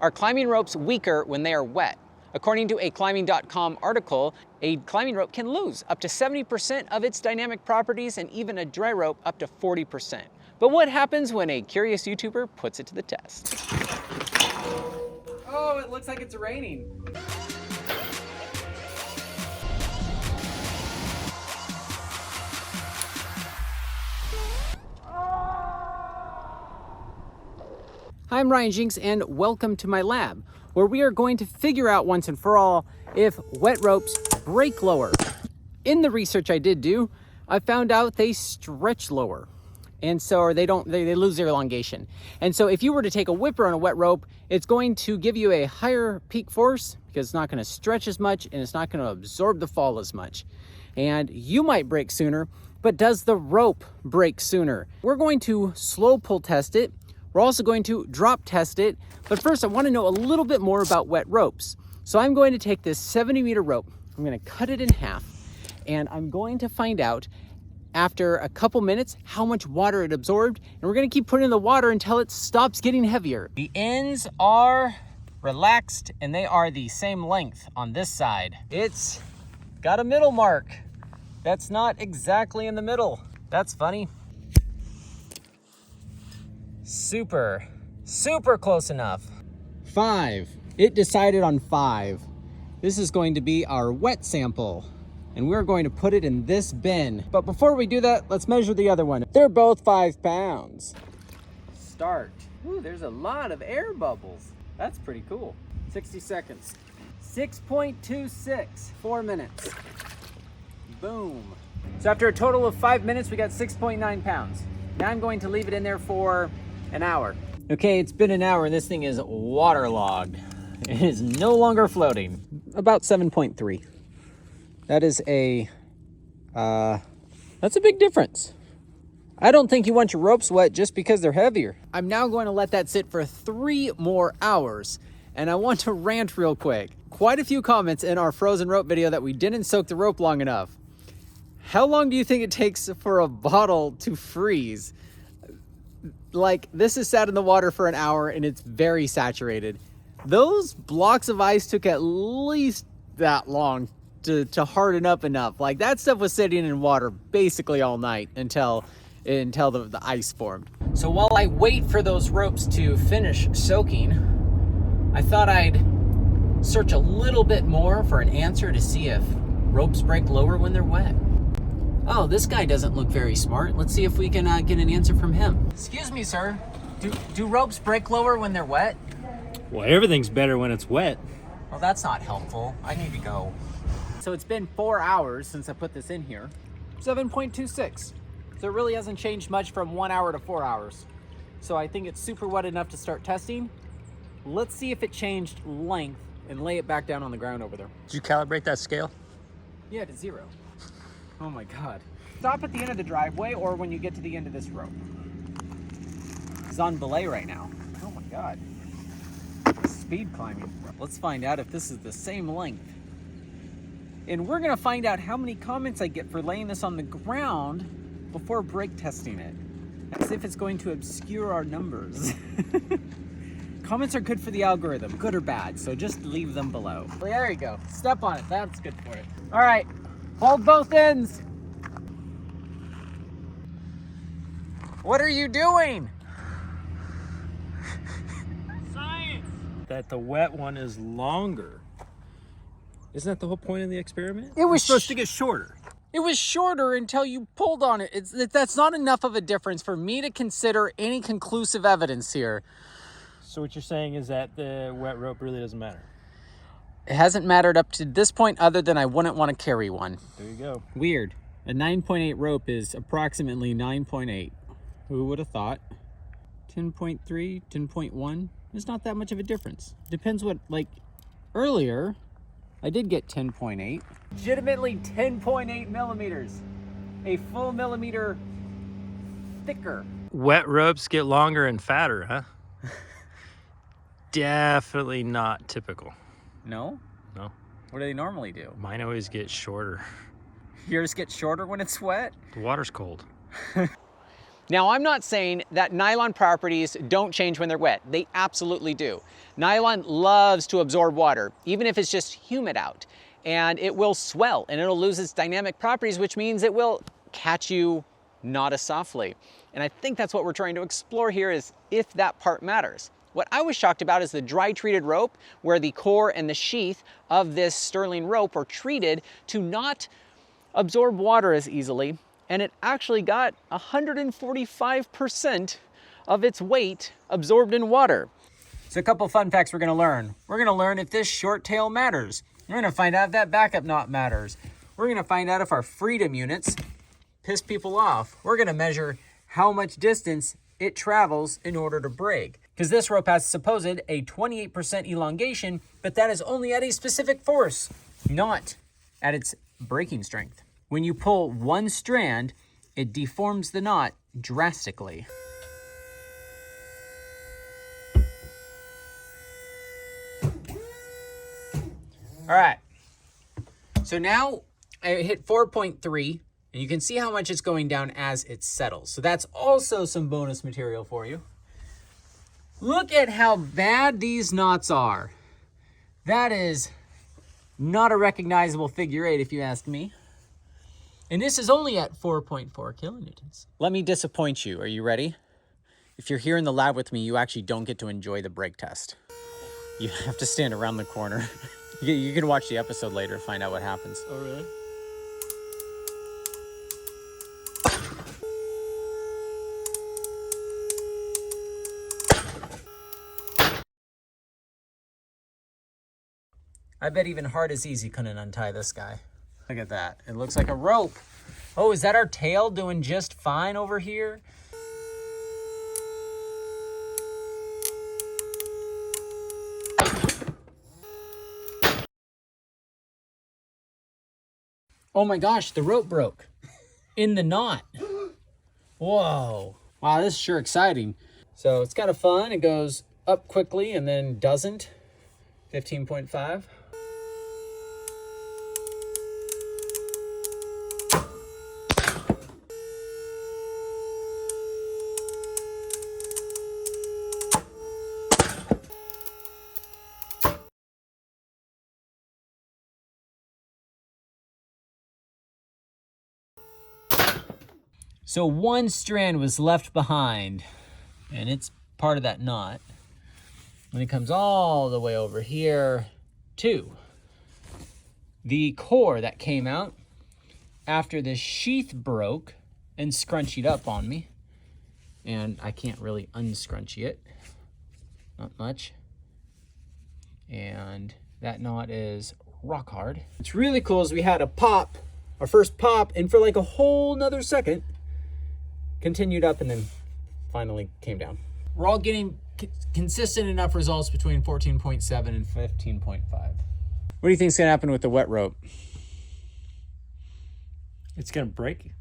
Are climbing ropes weaker when they are wet? According to a climbing.com article, a climbing rope can lose up to 70% of its dynamic properties and even a dry rope up to 40%. But what happens when a curious YouTuber puts it to the test? Oh, it looks like it's raining. Hi, I'm Ryan Jinks, and welcome to my lab, where we are going to figure out once and for all if wet ropes break lower. In the research I did do, I found out they stretch lower, and so or they lose their elongation. And so if you were to take a whipper on a wet rope, it's going to give you a higher peak force because it's not going to stretch as much and it's not going to absorb the fall as much. And you might break sooner, but does the rope break sooner? We're going to slow pull test it. We're also going to drop test it, but first I want to know a little bit more about wet ropes. So I'm going to take this 70-meter rope, I'm going to cut it in half, and I'm going to find out after a couple minutes how much water it absorbed, and we're going to keep putting in the water until it stops getting heavier. The ends are relaxed, and they are the same length on this side. It's got a middle mark. That's not exactly in the middle. That's funny. Super close enough. 5. It decided on 5. This is going to be our wet sample, and we're going to put it in this bin. But before we do that, let's measure the other one. They're both 5 pounds. Start. Ooh, there's a lot of air bubbles. That's pretty cool. 60 seconds. 6.26. 4 minutes. Boom. So after a total of 5 minutes, we got 6.9 pounds. Now I'm going to leave it in there for an hour. Okay, it's been an hour and this thing is waterlogged. It is no longer floating. About 7.3. That is that's a big difference. I don't think you want your ropes wet just because they're heavier. I'm now going to let that sit for 3 more hours, and I want to rant real quick. Quite a few comments in our frozen rope video that we didn't soak the rope long enough. How long do you think it takes for a bottle to freeze? Like, this is sat in the water for an hour and it's very saturated. Those blocks of ice took at least that long to harden up enough. Like, that stuff was sitting in water basically all night until the ice formed. So while I wait for those ropes to finish soaking, I thought I'd search a little bit more for an answer to see if ropes break lower when they're wet. Oh, this guy doesn't look very smart. Let's see if we can get an answer from him. Excuse me, sir. Do ropes break lower when they're wet? Well, everything's better when it's wet. Well, that's not helpful. I need to go. So it's been 4 hours since I put this in here. 7.26. So it really hasn't changed much from 1 hour to 4 hours. So I think it's super wet enough to start testing. Let's see if it changed length and lay it back down on the ground over there. Did you calibrate that scale? Yeah, to 0. Oh my God. Stop at the end of the driveway or when you get to the end of this rope. It's on belay right now. Oh my God. Speed climbing. Let's find out if this is the same length. And we're gonna find out how many comments I get for laying this on the ground before brake testing it. As if it's going to obscure our numbers. Comments are good for the algorithm, good or bad, so just leave them below. Well, there you go. Step on it. That's good for it. All right. Hold both ends. What are you doing? Science! That the wet one is longer. Isn't that the whole point of the experiment? It was supposed to get shorter. It was shorter until you pulled on it. That's not enough of a difference for me to consider any conclusive evidence here. So what you're saying is that the wet rope really doesn't matter? It hasn't mattered up to this point other than I wouldn't want to carry one. There you go. Weird. A 9.8 rope is approximately 9.8. Who would have thought? 10.3, 10.1. There's not that much of a difference. Depends what, like, earlier, I did get 10.8. Legitimately 10.8 millimeters. A full millimeter thicker. Wet ropes get longer and fatter, huh? Definitely not typical. No? No. What do they normally do? Mine always get shorter. Yours get shorter when it's wet? The water's cold. Now, I'm not saying that nylon properties don't change when they're wet. They absolutely do. Nylon loves to absorb water, even if it's just humid out. And it will swell and it'll lose its dynamic properties, which means it will catch you not as softly. And I think that's what we're trying to explore here, is if that part matters. What I was shocked about is the dry treated rope, where the core and the sheath of this sterling rope are treated to not absorb water as easily. And it actually got 145% of its weight absorbed in water. So a couple fun facts we're gonna learn. We're gonna learn if this short tail matters. We're gonna find out if that backup knot matters. We're gonna find out if our freedom units piss people off. We're gonna measure how much distance it travels in order to break. Because this rope has supposed a 28% elongation, but that is only at a specific force, not at its breaking strength. When you pull one strand, it deforms the knot drastically. All right, so now I hit 4.3, and you can see how much it's going down as it settles. So that's also some bonus material for you. Look at how bad these knots are. That is not a recognizable figure eight, if you ask me. And this is only at 4.4 kilonewtons. Let me disappoint you. Are you ready? If you're here in the lab with me, you actually don't get to enjoy the break test. You have to stand around the corner. You can watch the episode later to find out what happens. Oh, really? I bet even hard as easy couldn't untie this guy. Look at that. It looks like a rope. Oh, is that our tail doing just fine over here? Oh my gosh, the rope broke in the knot. Whoa. Wow, this is sure exciting. So it's kind of fun. It goes up quickly and then doesn't. 15.5. So one strand was left behind, and it's part of that knot. When it comes all the way over here, too. The core that came out after the sheath broke and scrunched up on me. And I can't really unscrunchie it. Not much. And that knot is rock hard. What's really cool is we had a pop, our first pop, and for like a whole nother second, continued up and then finally came down. We're all getting consistent enough results between 14.7 and 15.5. What do you think is going to happen with the wet rope? It's gonna break.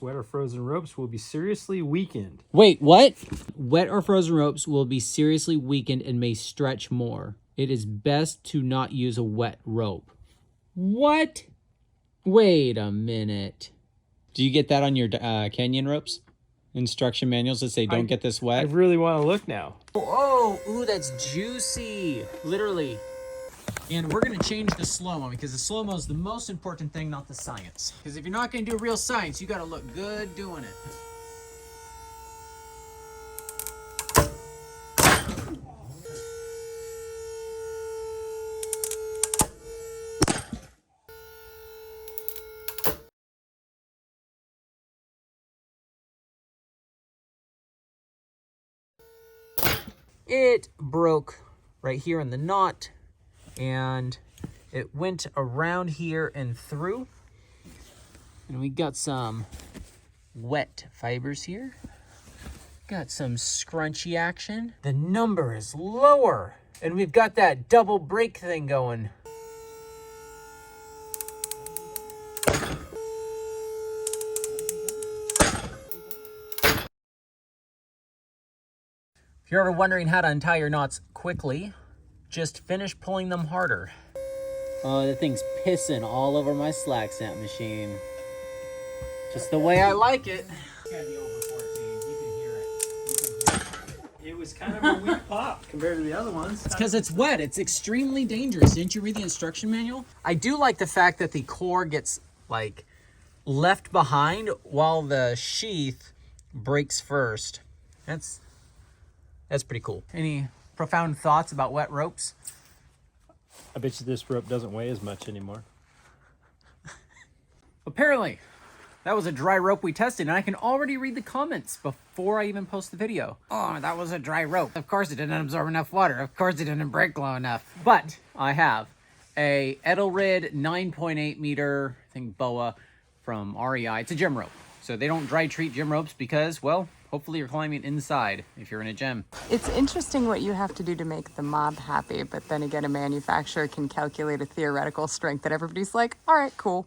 Wet or frozen ropes will be seriously weakened. Wait, what? Wet or frozen ropes will be seriously weakened and may stretch more. It is best to not use a wet rope. What? Wait a minute. Do you get that on your canyon ropes? Instruction manuals that say don't get this wet? I really want to look now. Oh, ooh, that's juicy. Literally. And we're going to change the slow-mo because the slow-mo is the most important thing, not the science. Because if you're not going to do real science, you got to look good doing it. It broke right here in the knot, and it went around here and through. And we got some wet fibers here. Got some scrunchy action. The number is lower, and we've got that double break thing going. If you're ever wondering how to untie your knots quickly, just finish pulling them harder. Oh, that thing's pissing all over my slack snap machine. Just the way I like it. It's gotta be over 14. It was kind of a weak pop compared to the other ones. It's because it's wet. It's extremely dangerous. Didn't you read the instruction manual? I do like the fact that the core gets like left behind while the sheath breaks first. That's pretty cool. Any profound thoughts about wet ropes? I bet you this rope doesn't weigh as much anymore. Apparently, that was a dry rope we tested, and I can already read the comments before I even post the video. Oh, that was a dry rope. Of course it didn't absorb enough water. Of course it didn't break low enough. But I have a Edelrid 9.8 meter, I think, boa from REI. It's a gym rope. So they don't dry treat gym ropes because, well, hopefully you're climbing inside if you're in a gym. It's interesting what you have to do to make the mob happy, but then again, a manufacturer can calculate a theoretical strength that everybody's like, all right, cool.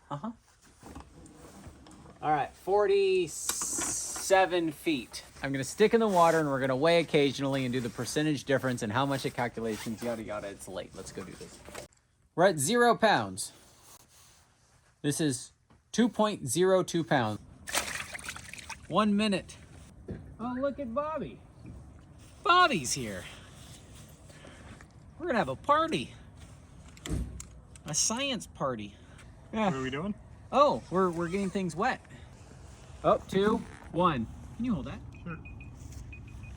Uh-huh. All right, 47 feet. I'm gonna stick in the water and we're gonna weigh occasionally and do the percentage difference and how much it calculations, yada, yada. It's late, let's go do this. We're at 0 pounds. This is 2.02 pounds. 1 minute. Oh, look at Bobby. Bobby's here. We're gonna have a party. A science party. Yeah. What are we doing? Oh, we're getting things wet. Up, 2, 1. Can you hold that? Sure.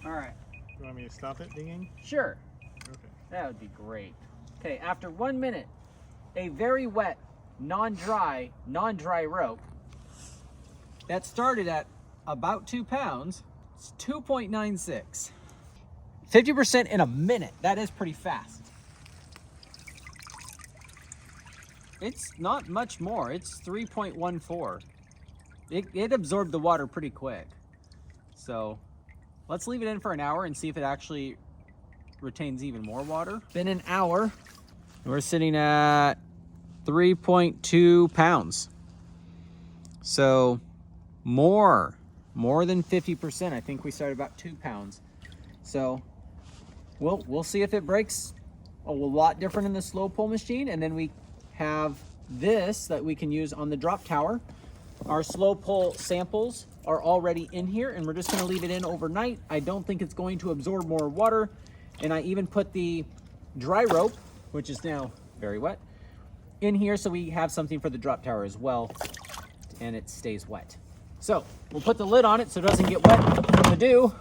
All right. You want me to stop it dinging? Sure. Okay. That would be great. Okay, after 1 minute, a very wet, non-dry rope that started at about 2 pounds. It's 2.96. 50% in a minute. That is pretty fast. It's not much more. It's 3.14. It absorbed the water pretty quick. So let's leave it in for an hour and see if it actually retains even more water. Been an hour. We're sitting at 3.2 pounds. So more than 50%. I think we started about 2 pounds. So we'll see if it breaks a lot different in the slow pull machine, and then we have this that we can use on the drop tower. Our slow pull samples are already in here, and we're just going to leave it in overnight. I don't think it's going to absorb more water, and I even put the dry rope, which is now very wet, in here so we have something for the drop tower as well, and it stays wet. So we'll put the lid on it so it doesn't get wet from the dew.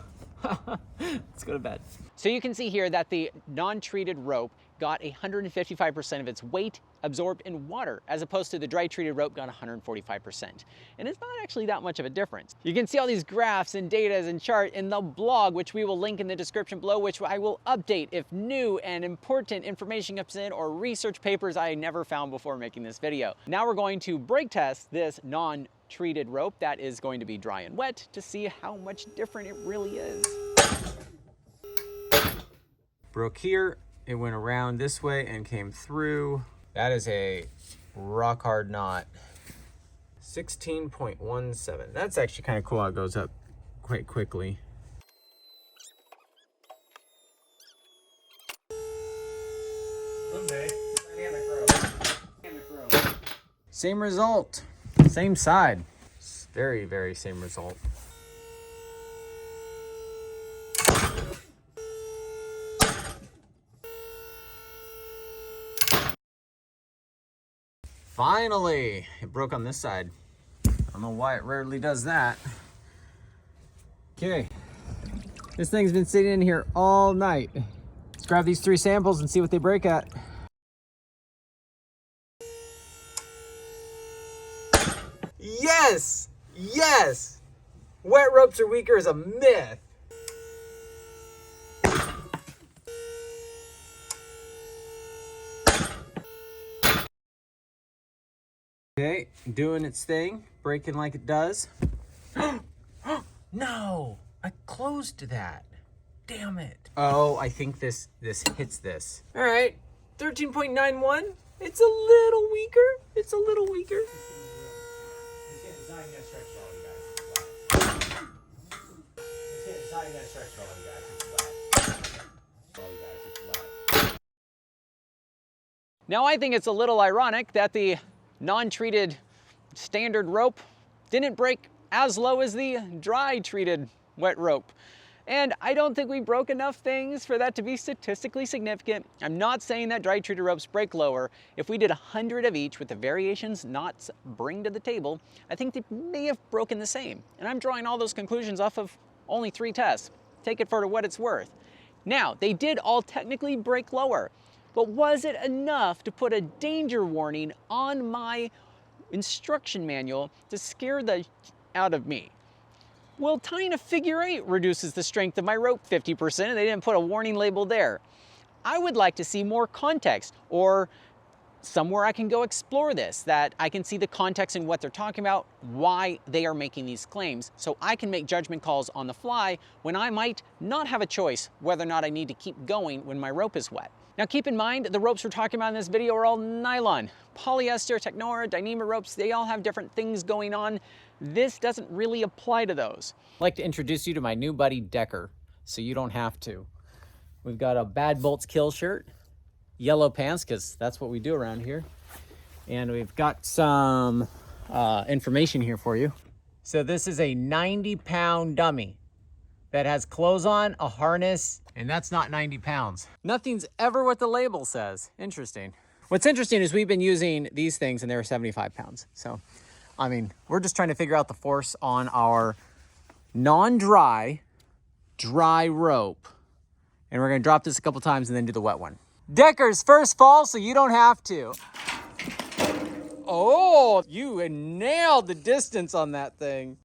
Let's go to bed. So you can see here that the non-treated rope got 155% of its weight absorbed in water, as opposed to the dry treated rope got 145%. And it's not actually that much of a difference. You can see all these graphs and data and chart in the blog, which we will link in the description below, which I will update if new and important information comes in or research papers I never found before making this video. Now we're going to brake test this non-treated rope that is going to be dry and wet to see how much different it really is. Broke here. It went around this way and came through. That is a rock hard knot. 16.17. That's actually kind of cool how it goes up quite quickly. Someday. Same result. Same side. Very, very same result. Finally, it broke on this side. I don't know why it rarely does that. Okay, this thing's been sitting in here all night. Let's grab these 3 samples and see what they break at. Yes! Yes! Wet ropes are weaker is a myth. Okay, doing its thing, breaking like it does. No, I closed that. Damn it. Oh, I think this hits this. All right, 13.91. It's a little weaker. It's a little weaker. Now I think it's a little ironic that the non-treated standard rope didn't break as low as the dry treated wet rope. And I don't think we broke enough things for that to be statistically significant. I'm not saying that dry treated ropes break lower. If we did 100 of each with the variations knots bring to the table, I think they may have broken the same. And I'm drawing all those conclusions off of only 3 tests. Take it for what it's worth. Now, they did all technically break lower, but was it enough to put a danger warning on my instruction manual to scare the out of me? Well, tying a figure 8 reduces the strength of my rope 50%, and they didn't put a warning label there. I would like to see more context, or somewhere I can go explore this, that I can see the context in what they're talking about, why they are making these claims, so I can make judgment calls on the fly when I might not have a choice whether or not I need to keep going when my rope is wet. Now keep in mind, the ropes we're talking about in this video are all nylon. Polyester, Technora, Dyneema ropes, they all have different things going on. This doesn't really apply to those. I'd like to introduce you to my new buddy Decker, so you don't have to. We've got a Bad Bolts Kill shirt, yellow pants, because that's what we do around here. And we've got some information here for you. So this is a 90-pound dummy that has clothes on, a harness, and that's not 90 pounds. Nothing's ever what the label says. Interesting. What's interesting is we've been using these things and they were 75 pounds. So, I mean, we're just trying to figure out the force on our non-dry, dry rope. And we're gonna drop this a couple times and then do the wet one. Decker's first fall, so you don't have to. Oh, you nailed the distance on that thing.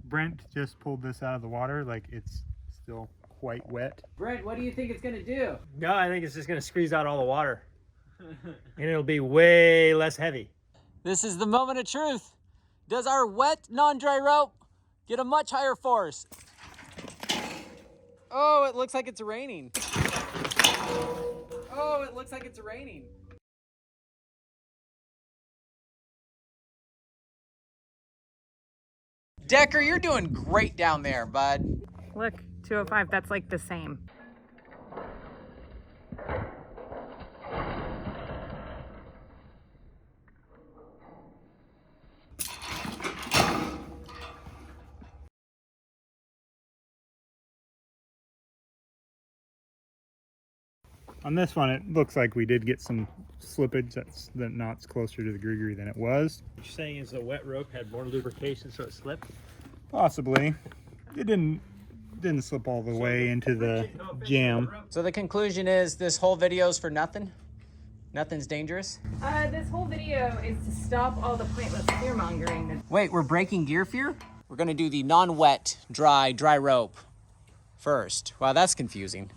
Brent just pulled this out of the water, like it's still quite wet. Brent, what do you think it's gonna do? No, I think it's just gonna squeeze out all the water. And it'll be way less heavy. This is the moment of truth. Does our wet, non-dry rope get a much higher force? Oh, it looks like it's raining. Oh, it looks like it's raining. Decker, you're doing great down there, bud. Look, 205, that's like the same. On this one, it looks like we did get some slippage. That's the knots closer to the griggery than it was. What you're saying is the wet rope had more lubrication, so it slipped? Possibly. It didn't slip all the way into the jam. So the conclusion is this whole video's for nothing? Nothing's dangerous? This whole video is to stop all the pointless fear-mongering. Wait, we're breaking gear fear? We're gonna do the non-wet, dry rope first. Wow, that's confusing.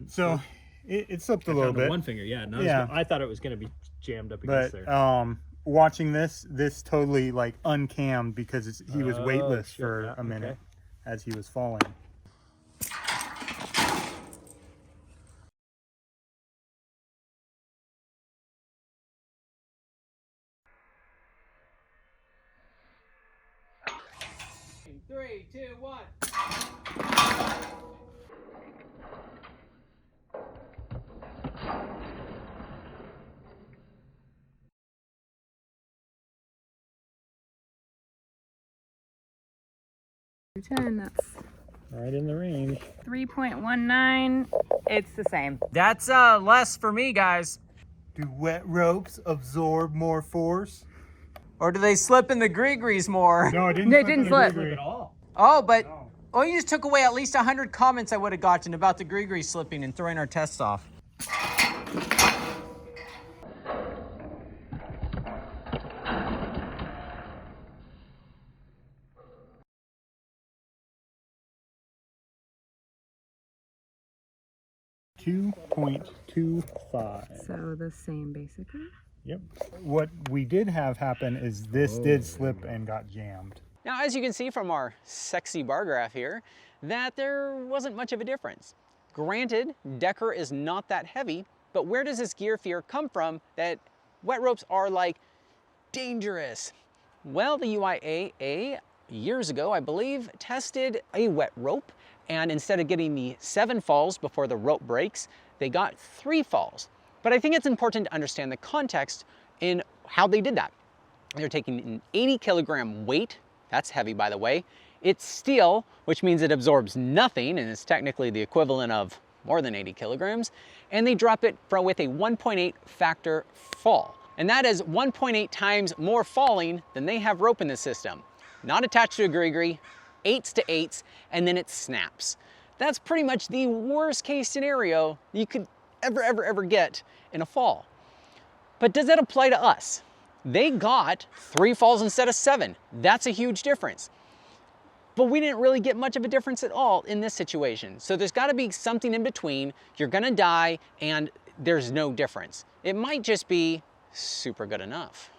So it slipped a little bit. One finger, yeah. I thought it was going to be jammed up against there. Watching this totally like uncammed because he was weightless for a minute as he was falling. Three, two, one. That's Right in the range. 3.19. It's the same. That's less for me, guys. Do wet ropes absorb more force? Or do they slip in the gree-grease more? No, it didn't. It didn't slip. at all. Oh, but you just took away at least 100 comments I would have gotten about the gree-grease slipping and throwing our tests off. .25. So the same, basically. Yep. What we did have happen is this did slip and got jammed. Now, as you can see from our sexy bar graph here, that there wasn't much of a difference. Granted, Decker is not that heavy, but where does this gear fear come from that wet ropes are like dangerous? Well, the UIAA years ago, I believe, tested a wet rope, and instead of getting the 7 falls before the rope breaks, they got 3 falls. But I think it's important to understand the context in how they did that. They're taking an 80 kilogram weight, that's heavy by the way, it's steel, which means it absorbs nothing and is technically the equivalent of more than 80 kilograms, and they drop it with a 1.8 factor fall. And that is 1.8 times more falling than they have rope in the system. Not attached to a gree-gree, 8s to 8s, and then it snaps. That's pretty much the worst case scenario you could ever get in a fall. But does that apply to us? They got 3 falls instead of 7. That's a huge difference. But we didn't really get much of a difference at all in this situation. So there's gotta be something in between. You're gonna die and there's no difference. It might just be super good enough.